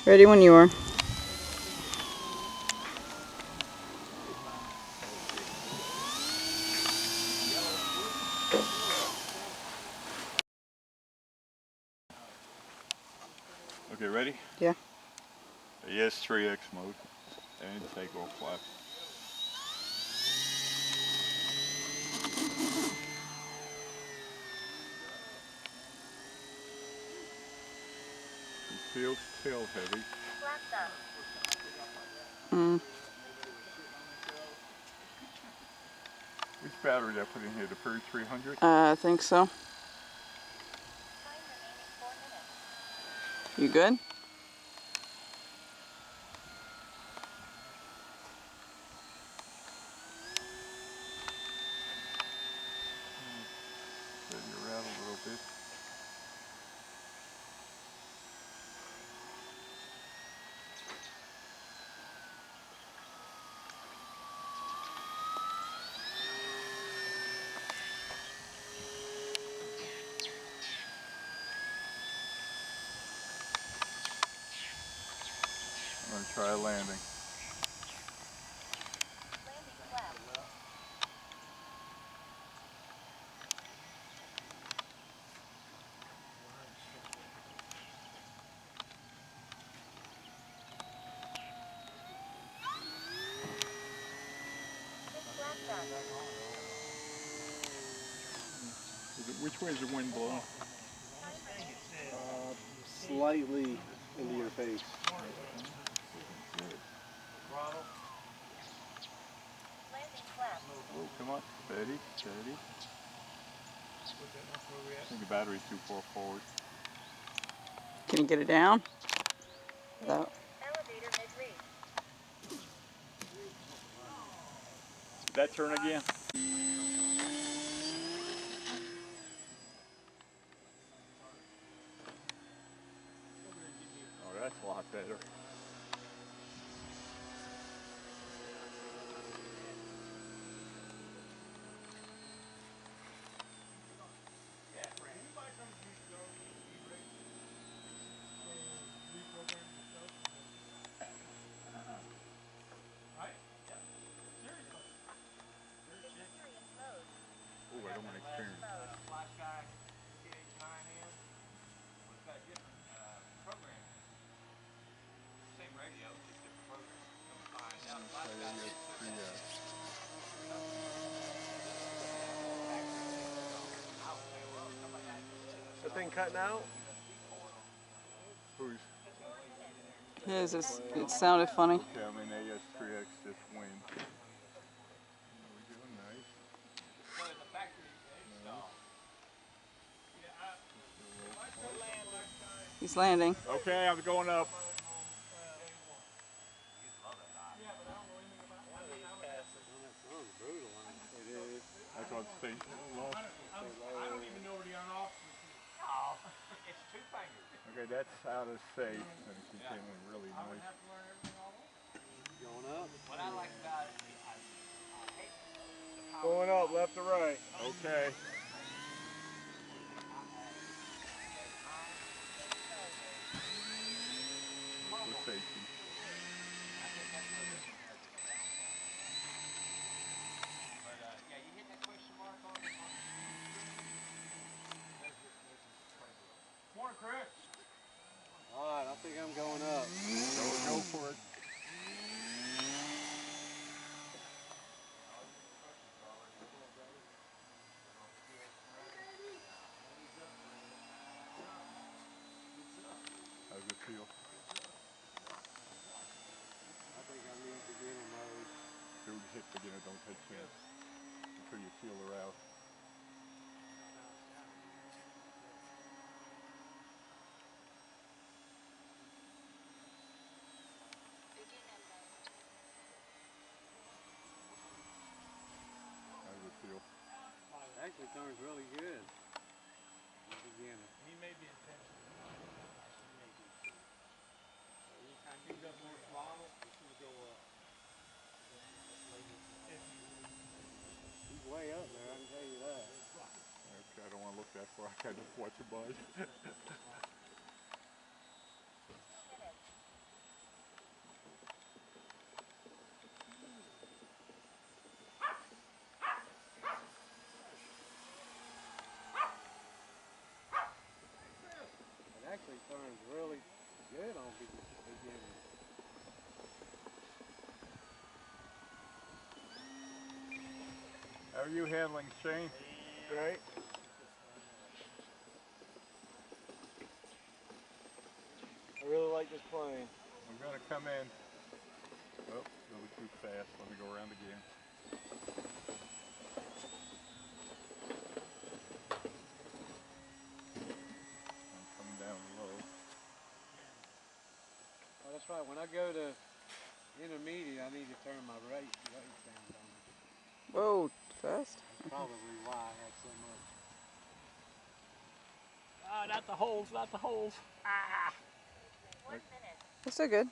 Ready when you are. Okay, ready? Yeah. Yes, 3X mode and takeoff flap. It feels tail heavy. Which battery did I put in here? The Purge 300? I think so. You good? Steady her out a little bit. I'm going to try a landing. Which way is the wind blowing? Slightly into your face. Oh, come on. Steady, steady. I think the battery's too far forward. Can you get it down? No. Did that turn again? Oh, that's a lot better. Oh, I don't want to experience. That thing cutting out? Who's? His, it sounded funny. Okay, I'm in AS3X this wind. We're doing nice. He's landing. Okay, I'm going up. I thought stay low. I don't even know where the on-off is. It's two fingers. Okay, that's out of safe, and it became really I would nice. have to learn everything all over. Going up. What I like about it is I hate the power. Going up, left to right. Okay. For safety. Yeah, you hit that question mark on the screen. Morning, Chris. Alright, I think I'm going up. Go for it. How's it feel? I think I need beginner mode. Dude, hit beginner, don't take chance. Until you feel her out. How's it feel? Actually turns really good. Beginner. He may be intentional. Anytime he does more throttle, this will go up. He's way up there, I can tell you that. Okay, I don't want to look that far. I kind of watch it by. How are you handling, Shane? Great. I really like this plane. I'm going to come in. Oh, going too fast. Let me go around again. I'm coming down low. Oh, that's right. When I go to intermediate, I need to turn my rate down on it. Whoa, fast. That's probably why I had so much. Ah, not the holes, not the holes. Ah! That's so good.